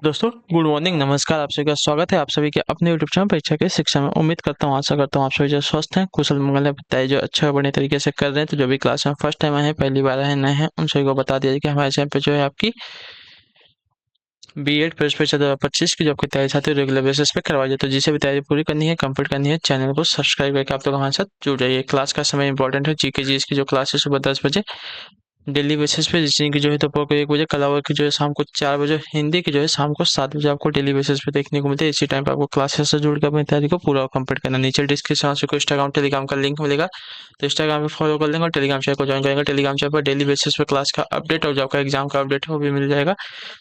दोस्तों good morning, नमस्कार। आप सभी का स्वागत है आप सभी के अपने यूट्यूब चैनल परीक्षा के शिक्षा में। उम्मीद करता हूँ, आशा करता हूँ आप सभी जो स्वस्थ हैं, कुशल मंगल है। बताइए जो अच्छा बड़े तरीके से कर रहे हैं। तो जो भी क्लास में फर्स्ट टाइम आए हैं, पहली बार आए हैं, नए हैं, उन सभी को बता दिया कि हमारे चैनल पे जो है आपकी B.Ed प्रवेश परीक्षा 2025 की जो आपकी तैयारी चाहते हो रेगुलर बेसिस पे करवाई जाए। तो जिसे भी तैयारी पूरी करनी है, कंप्लीट करनी है, चैनल को सब्सक्राइब करके आप लोग हमारे साथ जुड़ जाइए। क्लास का समय इंपॉर्टेंट है। जीके जीएस की जो क्लास है सुबह 10 बजे डेली बेसिस पे, जिसकी की जो है दोपहर को 1 बजे, कला की जो है शाम को 4 बजे, हिंदी की जो है शाम को 7 बजे आपको डेली बेसिस पे देखने को मिलती है। इसी टाइम पे आपको क्लासेस से जुड़ कर अपनी तैयारी को पूरा कंप्लीट करना। नीचे डिस्क्रिप्शन में इंस्टाग्राम टेलीग्राम का लिंक मिलेगा, तो इंस्टाग्राम पे फॉलो कर लेंगे और टेलीग्राम चैनल को ज्वाइन करेंगे। टेलीग्राम चैनल पर डेली बेसिस पे क्लास का अपडेट और जो आपका एग्जाम का अपडेट है वो भी मिल जाएगा।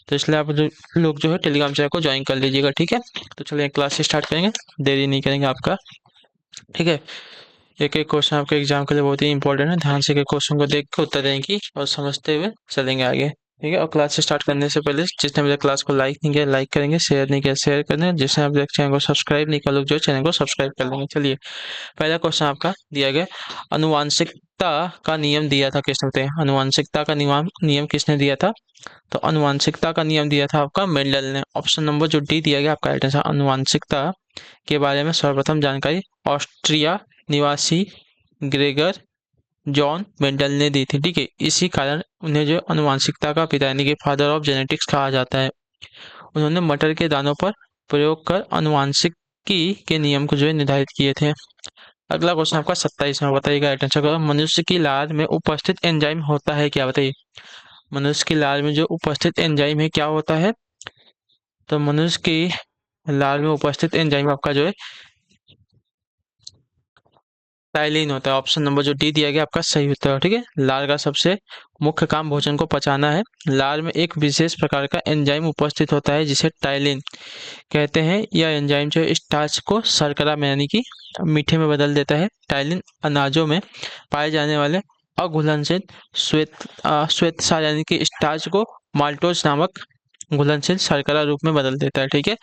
तो इसलिए आप जो लोग जो है टेलीग्राम चैनल को ज्वाइन कर लीजिएगा, ठीक है। तो चलिए क्लास स्टार्ट करेंगे, देरी नहीं करेंगे आपका, ठीक है। एक एक क्वेश्चन आपके एग्जाम के लिए बहुत ही इंपॉर्टेंट है। ध्यान से एक क्वेश्चन को देख के उत्तर देंगे और समझते हुए चलेंगे आगे, ठीक है। और क्लास स्टार्ट करने से पहले जिसने मेरे क्लास को लाइक नहीं किया लाइक करेंगे, शेयर नहीं किया शेयर करेंगे, जिसने अभी तक चैनल को सब्सक्राइब नहीं किया लोग जो चैनल को सब्सक्राइब कर लेंगे। चलिए पहला क्वेश्चन आपका दिया गया, अनुवांशिकता का नियम दिया था किसने, बताइए। अनुवांशिकता का नियम किसने दिया था? तो अनुवांशिकता का नियम दिया था आपका मेंडल ने। ऑप्शन नंबर जो डी दिया गया आपका राइट आंसर। अनुवांशिकता के बारे में सर्वप्रथम जानकारी ऑस्ट्रिया निवासी ग्रेगर जॉन मेंडल ने दी थी, ठीक है। इसी कारण उन्हें जो अनुवांशिकता का पिता यानी कि फादर ऑफ जेनेटिक्स कहा जाता है। उन्होंने मटर के दानों पर प्रयोग कर अनुवांशिकी के नियम को जो है निर्धारित किए थे। अगला क्वेश्चन आपका 27 में, बताइएगा राइट आंसर करो। मनुष्य की लार में उपस्थित एंजाइम होता है क्या, बताइए। मनुष्य की लार में जो उपस्थित एंजाइम है क्या होता है? तो मनुष्य की लार में उपस्थित एंजाइम आपका जो है टाइलिन होता है। ऑप्शन नंबर जो डी दिया गया आपका सही उत्तर है, ठीक है। लार का सबसे मुख्य काम भोजन को पचाना है। लार में एक विशेष प्रकार का एंजाइम उपस्थित होता है जिसे टाइलिन कहते हैं। यह एंजाइम जो है स्टार्च को शर्करा में यानी कि मीठे में बदल देता है। टाइलिन अनाजों में पाए जाने वाले अघुलनशील श्वेतसार यानी कि स्टार्च को माल्टोज नामक घुलनशील शर्करा रूप में बदल देता है, ठीक है।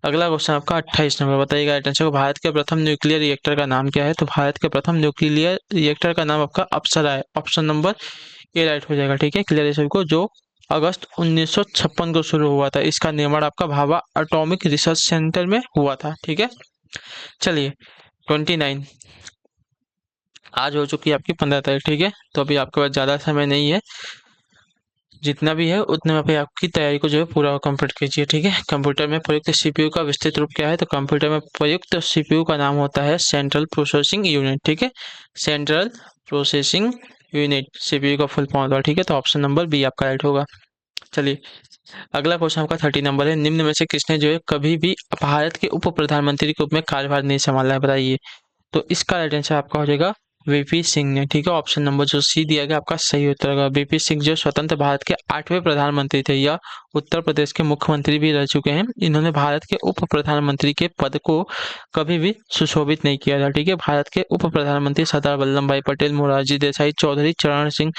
अगला क्वेश्चन आपका 28 नंबर, बताइएगा राइट आंसर को। भारत के प्रथम न्यूक्लियर रिएक्टर का नाम क्या है? तो भारत के प्रथम न्यूक्लियर रिएक्टर का नाम आपका अप्सरा है। ऑप्शन नंबर ए राइट हो जाएगा, ठीक है। क्लियर है सभी को। जो अगस्त 1956 को शुरू हुआ था, इसका निर्माण आपका भाभा एटॉमिक रिसर्च सेंटर में हुआ था, ठीक है। चलिए 29 आज हो चुकी है आपकी 15 तारीख, ठीक है। तो अभी आपके पास ज़्यादा समय नहीं है, जितना भी है उतने में पे आपकी तैयारी को जो है पूरा कंप्लीट कीजिए, ठीक है। कंप्यूटर में प्रयुक्त सीपीयू का विस्तृत रूप क्या है? तो कंप्यूटर में प्रयुक्त सीपीयू का नाम होता है सेंट्रल प्रोसेसिंग यूनिट, ठीक है। सेंट्रल प्रोसेसिंग यूनिट सीपीयू का फुल फॉर्म होता है, ठीक है। तो ऑप्शन नंबर बी आपका राइट होगा। चलिए अगला क्वेश्चन आपका 30 नंबर है। निम्न में से किसने जो है कभी भी भारत के उप प्रधानमंत्री के रूप में कार्यभार नहीं संभाला है, बताइए। तो इसका राइट आंसर आपका हो जाएगा वीपी सिंह ने, ठीक है। ऑप्शन नंबर जो सी दिया गया आपका सही उत्तर होगा। वीपी सिंह जो स्वतंत्र भारत के 8वें प्रधानमंत्री थे, या उत्तर प्रदेश के मुख्यमंत्री भी रह चुके हैं। इन्होंने भारत के उप प्रधानमंत्री के पद को कभी भी सुशोभित नहीं किया था, ठीक है। भारत के उप प्रधानमंत्री सरदार वल्लभ भाई पटेल, मोरारजी देसाई, चौधरी चरण सिंह,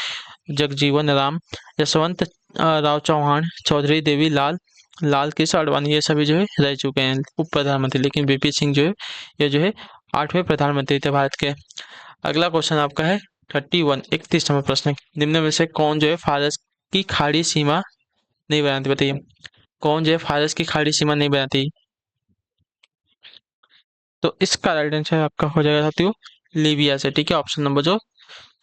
जगजीवन राम, यशवंत राव चौहान, चौधरी देवी लाल, लाल कृष्ण आडवाणी, ये सभी जो है रह चुके हैं उप प्रधानमंत्री। लेकिन वीपी सिंह जो है ये जो है 8वें प्रधानमंत्री थे भारत के। अगला क्वेश्चन आपका है 31 नंबर प्रश्न। निम्न में से कौन जो है फारस की खाड़ी सीमा नहीं बनाती, बताइए। कौन जो है फारस की खाड़ी सीमा नहीं बनाती? तो इसका राइट आंसर आपका हो जाएगा साथियों लीबिया से, ठीक है। ऑप्शन नंबर जो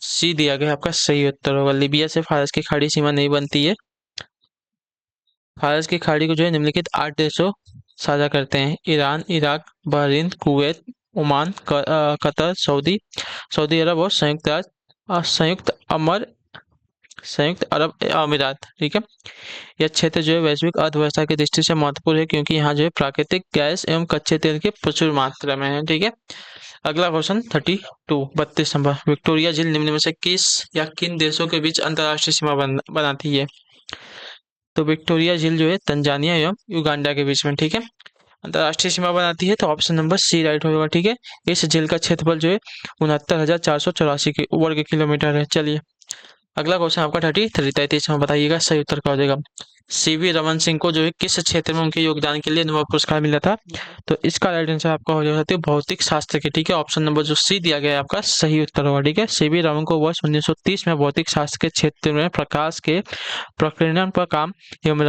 सी दिया गया आपका सही उत्तर होगा। लीबिया से फारस की खाड़ी सीमा नहीं बनती है। फारस की खाड़ी को जो है निम्नलिखित 8 देशों साझा करते हैं: Iran, Iraq, Bahrain, Kuwait, Oman, Qatar, Saudi Saudi Arab और संयुक्त अरब अमीरात, ठीक है। यह क्षेत्र जो है वैश्विक अर्थव्यवस्था की दृष्टि से महत्वपूर्ण है, क्योंकि यहाँ जो है प्राकृतिक गैस एवं कच्चे तेल की प्रचुर मात्रा में है, ठीक है। अगला क्वेश्चन 32 नंबर। विक्टोरिया झील निम्न में से किस या किन देशों के बीच अंतर्राष्ट्रीय सीमा बनाती है? तो विक्टोरिया झील जो है तंजानिया एवं युगांडा के बीच में, ठीक है, अंतर्राष्ट्रीय सीमा बनाती है। तो ऑप्शन नंबर सी राइट होगा, ठीक है। इस झील का क्षेत्रफल जो है 69,484 वर्ग किलोमीटर है। चलिए अगला क्वेश्चन आपका 33 में, बताइएगा सही उत्तर क्या हो जाएगा। सीवी रमन सिंह को जो है किस क्षेत्र में उनके योगदान के लिए नोबेल पुरस्कार मिला था? तो इसका राइट आंसर आपका हो जाएगा भौतिक शास्त्र के, ठीक है। ऑप्शन नंबर जो सी दिया गया है आपका सही उत्तर होगा, ठीक है। सीवी रमन को वर्ष 1930 में भौतिक शास्त्र के क्षेत्र में प्रकाश के प्रकीर्णन पर काम एवं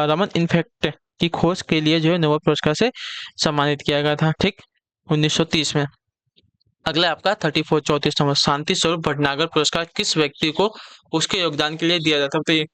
रमन इफेक्ट की खोज के लिए जो है नोबेल पुरस्कार से सम्मानित किया गया था, ठीक, 1930 में। अगला आपका 34 नंबर, शांति स्वरूप भटनागर पुरस्कार किस व्यक्ति को उसके योगदान के लिए दिया जाता है? तो ये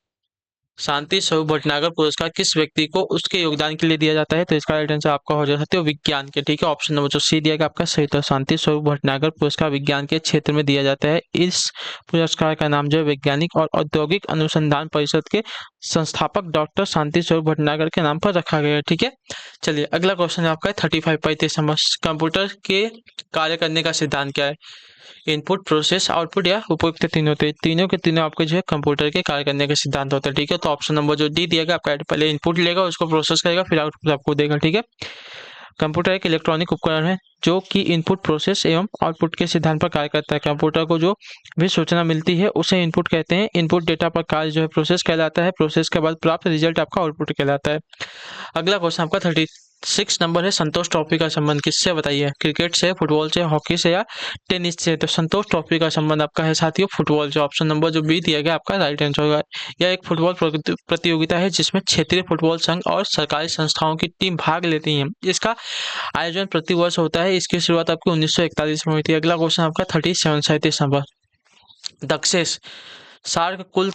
शांति स्वरूप भटनागर पुरस्कार किस व्यक्ति को उसके योगदान के लिए दिया जाता है? तो इसका राइट आंसर आपका हो जाता है विज्ञान के, ठीक है। ऑप्शन नंबर जो सी दिया गया आपका सही उत्तर, शांति स्वरूप भटनागर पुरस्कार विज्ञान के क्षेत्र में दिया जाता है। इस पुरस्कार का नाम जो है वैज्ञानिक और औद्योगिक अनुसंधान परिषद के संस्थापक डॉक्टर शांति स्वरूप भटनागर के नाम पर रखा गया है, ठीक है। चलिए अगला क्वेश्चन आपका है 35 नंबर, कंप्यूटर के कार्य करने का सिद्धांत क्या है? इनपुट, प्रोसेस, आउटपुट या उपयुक्त तीनों? तो तीनों के तीनों आपके जो है कंप्यूटर के कार्य करने का सिद्धांत होता है, ठीक है। तो ऑप्शन नंबर जो डी दिया गया आपका, पहले इनपुट लेगा, उसको प्रोसेस करेगा, फिर आउटपुट आपको देगा, ठीक है। कंप्यूटर एक इलेक्ट्रॉनिक उपकरण है जो कि इनपुट, प्रोसेस एवं आउटपुट के सिद्धांत पर कार्य करता है। कंप्यूटर को जो भी सूचना मिलती है उसे इनपुट कहते हैं। इनपुट डेटा पर कार्य जो है प्रोसेस कहलाता है। प्रोसेस के बाद प्राप्त रिजल्ट आपका आउटपुट कहलाता है। अगला क्वेश्चन आपका 36 नंबर है, संतोष ट्रॉफी का संबंध किससे बताइए? क्रिकेट से, फुटबॉल से, हॉकी से या टेनिस से? तो संतोष ट्रॉफी का संबंध आपका है साथियों फुटबॉल से। ऑप्शन नंबर जो बी दिया गया आपका राइट आंसर होगा। यह एक फुटबॉल प्रतियोगिता है जिसमें क्षेत्रीय फुटबॉल संघ और सरकारी संस्थाओं की टीम भाग लेती हैं। इसका आयोजन प्रतिवर्ष होता है। इसकी शुरुआत आपकी 1941 में हुई थी। अगला क्वेश्चन आपका 37 नंबर, दक्षेस सार्क कुल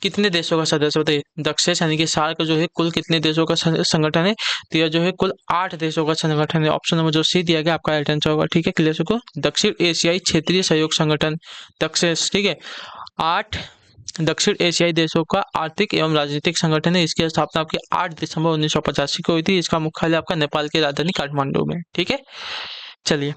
कितने देशों का सदस्य बताइए? दक्षेस यानी कि सार्क जो है कुल कितने देशों का संगठन है? तो यह जो है कुल 8 देशों का संगठन है। ऑप्शन नंबर जो सी दिया गया आपका राइट आंसर होगा, ठीक है। क्लियर को दक्षिण एशियाई क्षेत्रीय सहयोग संगठन दक्षेस, ठीक है। 8 दक्षिण एशियाई देशों का आर्थिक एवं राजनीतिक संगठन है। इसकी स्थापना आपकी 8 दिसंबर 1985 को हुई थी। इसका मुख्यालय आपका नेपाल की राजधानी काठमांडू में, ठीक है। चलिए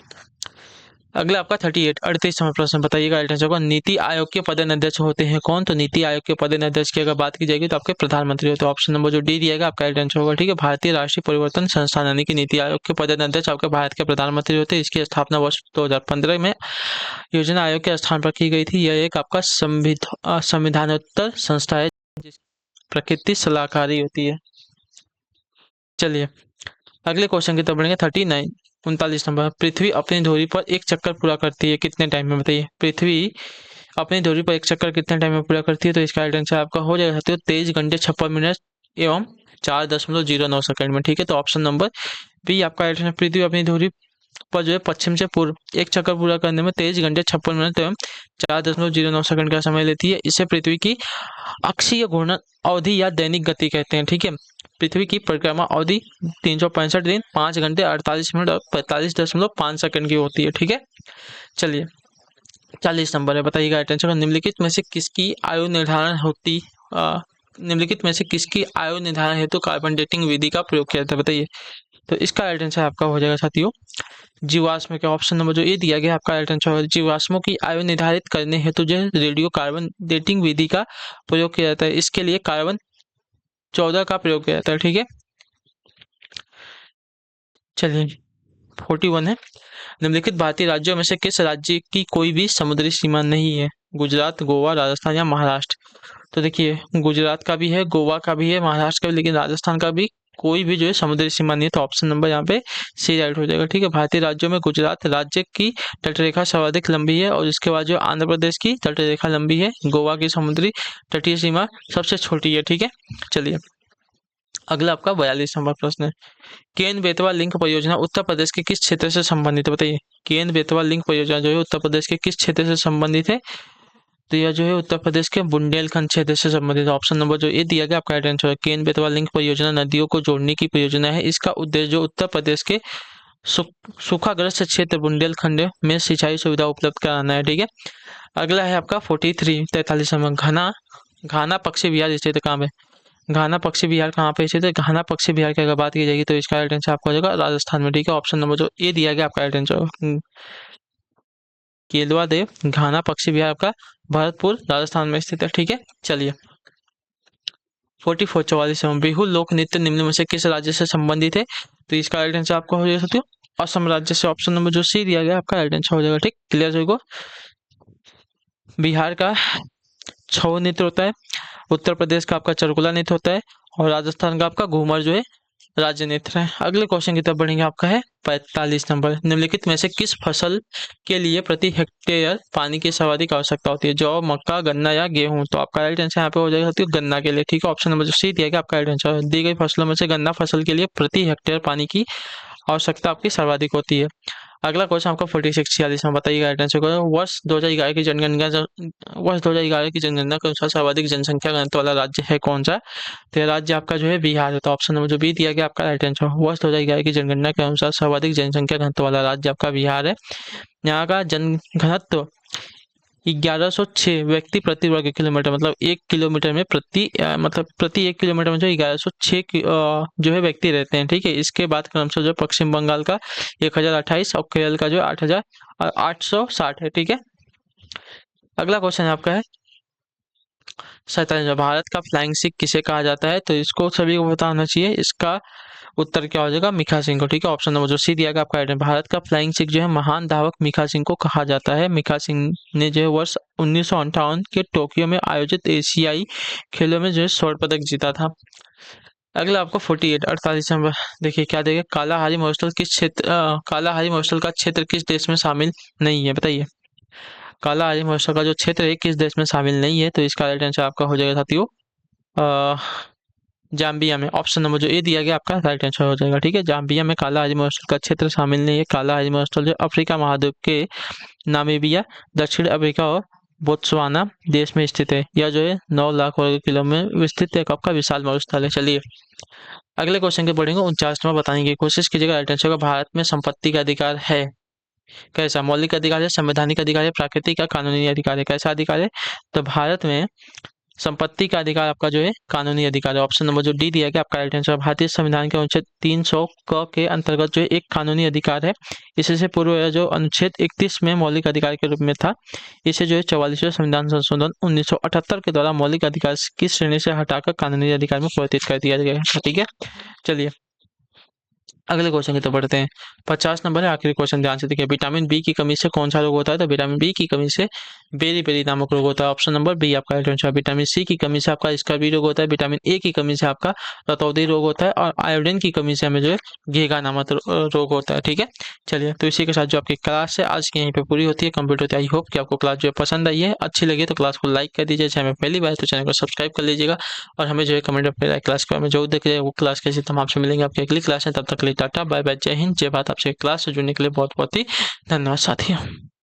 अगला आपका 38 नंबर प्रश्न बताइएगा राइट आंसर होगा। नीति आयोग के पदाध्यक्ष होते हैं कौन? तो नीति आयोग के पदाध्यक्ष की अगर बात की जाएगी तो आपके प्रधानमंत्री होते हैं। ऑप्शन नंबर जो डी दिएगा आपका राइट आंसर होगा, ठीक है। भारतीय राष्ट्रीय परिवर्तन संस्थान यानी कि नीति आयोग के पदाध्यक्ष आपके भारत के प्रधानमंत्री होते हैं। इसकी स्थापना वर्ष 2015 में योजना आयोग के स्थान पर की गई थी। यह एक आपका संविधानोत्तर संस्था है जिसकी प्रकृति सलाहकारी होती है। चलिए अगले क्वेश्चन की तरफ बढ़ेंगे। 39 नंबर, पृथ्वी अपनी धुरी पर एक चक्कर पूरा करती है कितने टाइम में बताइए? पृथ्वी अपनी धुरी पर एक चक्कर कितने टाइम में पूरा करती है? तो इसका राइट आंसर आपका हो जाएगा 23 घंटे 56 मिनट एवं 4.09 सेकंड में, ठीक है। तो ऑप्शन नंबर बी आपका राइट आंसर, पृथ्वी अपनी धुरी पर जो है पश्चिम से पूर्व एक चक्कर पूरा करने में 23 घंटे 56 मिनट एवं 4.09 सेकंड का समय लेती है। इसे पृथ्वी की अक्षीय घूर्णन अवधि या दैनिक गति कहते हैं, ठीक है। पृथ्वी की परिक्रमा अवधि 365 दिन 5 घंटे 48 मिनट और 45.5 सेकंड की होती है, ठीक है। चलिए 40 नंबर है, बताइएगा राइट आंसर। निम्नलिखित में से किसकी आयु निर्धारण होती निम्नलिखित में से किसकी आयु निर्धारण हेतु कार्बन डेटिंग विधि का प्रयोग किया जाता है बताइए? तो इसका राइट आंसर आपका हो जाएगा साथियों जीवाश्म के। ऑप्शन नंबर जो ए दिया गया आपका राइट आंसर होगा। जीवाश्मों की आयु निर्धारित करने हेतु जो रेडियो कार्बन डेटिंग विधि का प्रयोग किया जाता है। इसके लिए कार्बन 14 का प्रयोग किया जाता है, ठीक है। चलिए 41 है, निम्नलिखित भारतीय राज्यों में से किस राज्य की कोई भी समुद्री सीमा नहीं है? गुजरात, गोवा, राजस्थान या महाराष्ट्र? तो देखिए गुजरात का भी है, गोवा का भी है, महाराष्ट्र का भी, लेकिन राजस्थान का भी कोई भी जो है समुद्री सीमा नहीं है। तो ऑप्शन नंबर यहाँ पे सी राइट हो जाएगा, ठीक है। भारतीय राज्यों में गुजरात राज्य की तटरेखा सर्वाधिक लंबी है और इसके बाद जो आंध्र प्रदेश की तटरेखा लंबी है। गोवा की समुद्री तटीय सीमा सबसे छोटी है, ठीक है। चलिए अगला आपका 42 नंबर प्रश्न है, केन बेतवा लिंक परियोजना उत्तर प्रदेश के किस क्षेत्र से संबंधित है बताइए? केन बेतवा लिंक परियोजना जो है उत्तर प्रदेश के किस क्षेत्र से संबंधित है? तो यह जो है उत्तर प्रदेश के बुंदेलखंड क्षेत्र से संबंधित है। ऑप्शन नंबर जो ए दिया गया आपका राइट आंसर है। केन बेतवा लिंक परियोजना नदियों को जोड़ने की परियोजना है। इसका उद्देश्य जो उत्तर प्रदेश के सूखाग्रस्त क्षेत्र बुंदेलखंड में सिंचाई सुविधा उपलब्ध कराना है, ठीक है। अगला है आपका 43 नंबर, घाना पक्षी विहार स्थित कहाँ पे? घाना पक्षी विहार कहाँ पे स्थित है? घाना पक्षी विहार की अगर बात की जाएगी तो इसका राइट आंसर आपका हो जाएगा राजस्थान में, ठीक है। ऑप्शन नंबर जो ए दिया गया आपका राइट आंसर केलवा देव घाना पक्षी विहार आपका भरतपुर राजस्थान में स्थित है, ठीक है। चलिए 44 बिहू लोक नृत्य निम्न में से किस राज्य से संबंधित है? तो इसका राइट आंसर आपका हो जाएगा असम राज्य से। ऑप्शन नंबर जो सी दिया गया आपका राइट आंसर हो जाएगा, ठीक। क्लियर हो? बिहार का छऊ नृत्य होता है, उत्तर प्रदेश का आपका चरकुला नृत्य होता है और राजस्थान का आपका घूमर जो है राज्य नृत्य है। अगले क्वेश्चन की तरफ बढ़ेंगे, आपका है 45 नंबर। निम्नलिखित में से किस फसल के लिए प्रति हेक्टेयर पानी की सर्वाधिक आवश्यकता होती है? जौ, मक्का, गन्ना या गेहूं? तो आपका राइट आंसर यहाँ पे हो जाएगा गन्ना के लिए। ठीक है, ऑप्शन नंबर जो सी दिया गया आपका राइट आंसर। दी गई फसलों में से गन्ना फसल के लिए प्रति हेक्टेयर पानी की आवश्यकता आपकी सर्वाधिक होती है। अगला क्वेश्चन आपका 46 46 में बताइएगा राइट आंसर को। वर्ष 2011 की जनगणना के अनुसार सर्वाधिक जनसंख्या घनत्व वाला राज्य है कौन सा? तो यह राज्य आपका जो है बिहार है। तो ऑप्शन नंबर जो बी दिया गया आपका राइट आंसर। वर्ष 2011 की जनगणना के अनुसार सर्वाधिक जनसंख्या घनत्व वाला राज्य आपका बिहार है। यहाँ का जन घनत्व 1106 व्यक्ति प्रति वर्ग किलोमीटर, मतलब 1 किलोमीटर में प्रति 1 किलोमीटर में जो 1106 जो है व्यक्ति रहते हैं। ठीक है, इसके बाद क्रम से जो पश्चिम बंगाल का 1028 और केरल का जो 8860 है। ठीक है, अगला क्वेश्चन आपका है 47। भारत का फ्लाइंग सिख किसे कहा जाता है? तो इसको सभी को पता होना चाहिए। इसका उत्तर क्या हो जाएगा? मिखा सिंह को। ठीक है, ऑप्शन नंबर जो सी दिया गया आपका राइट है। भारत का फ्लाइंग सिख जो है महान धावक मिखा सिंह को कहा जाता है। मिखा सिंह ने जो है वर्ष 1958 के टोक्यो में आयोजित एशियाई खेलों में जो है स्वर्ण पदक जीता था। अगला आपको 48 नंबर देखिए क्या देगा। कालाहारी महोत्सव का क्षेत्र किस देश में शामिल नहीं है? बताइए, कालाहारी महोत्सव का जो क्षेत्र है किस देश में शामिल नहीं है? तो इसका राइट आंसर आपका हो जाएगा साथियों जाम्बिया में। ऑप्शन नंबर जो ए दिया गया आपका राइट आंसर हो जाएगा। ठीक है, जाम्बिया में कालाहारी महोत्सव का क्षेत्र शामिल नहीं है। कालाहारी महोत्सव जो अफ्रीका महाद्वीप के नामीबिया, दक्षिण अफ्रीका और बोत्सवाना देश में स्थित है। यह जो है 9 लाख वर्ग किलो में विस्तृत एक आपका विशाल मरुस्थल है। चलिए अगले क्वेश्चन के पढ़ेंगे। 49 नंबर बताने की कोशिश कीजिएगा। राइट आंसर का भारत में संपत्ति का अधिकार है कैसा? मौलिक अधिकार है, संवैधानिक अधिकार है, प्राकृतिक या कानूनी अधिकार है? कैसा अधिकार है? तो भारत में संपत्ति का अधिकार आपका जो है कानूनी अधिकार है। ऑप्शन नंबर जो डी दिया गया आपका राइट आंसर। भारतीय संविधान के अनुच्छेद 300 क के अंतर्गत जो एक कानूनी अधिकार है। इससे पूर्व यह जो अनुच्छेद 31 में मौलिक अधिकार के रूप में था, इसे जो है 44वें संविधान संशोधन 1978 के द्वारा मौलिक अधिकार की श्रेणी से हटाकर कानूनी अधिकार में परिवर्तित कर दिया गया है। ठीक है, चलिए अगले क्वेश्चन की तरफ बढ़ते हैं। 50 नंबर है आखिरी क्वेश्चन, ध्यान से देखिए। विटामिन बी की कमी से कौन सा रोग होता है? तो विटामिन बी की कमी से बेरी नामक रोग होता है। ऑप्शन नंबर बी आपका राइट आंसर। विटामिन सी की कमी से आपका स्कर्वी रोग होता है। विटामिन ए की कमी से आपका रतौंधी रोग होता है और आयोडीन की कमी से हमें जो है घेगा नामक रोग होता है। ठीक है, चलिए तो इसी के साथ जो आपकी क्लास है आज की यहीं पे पूरी होती है, कंप्लीट होती है। आई होप कि आपको क्लास जो है पसंद आई है, अच्छी लगी तो क्लास को लाइक कर दीजिए। चैनल पहली बार तो चैनल को सब्सक्राइब कर लीजिएगा और हमें जो है कमेंट में क्लास के बारे में जो देख रहे हैं वो क्लास कैसी, तो हम आपसे मिलेंगे आपकी अगली क्लास है। तब तक के लिए टाटा बाय बाय, जय हिंद जय भारत। आपसे क्लास से जुड़ने के लिए बहुत बहुत ही धन्यवाद साथियों।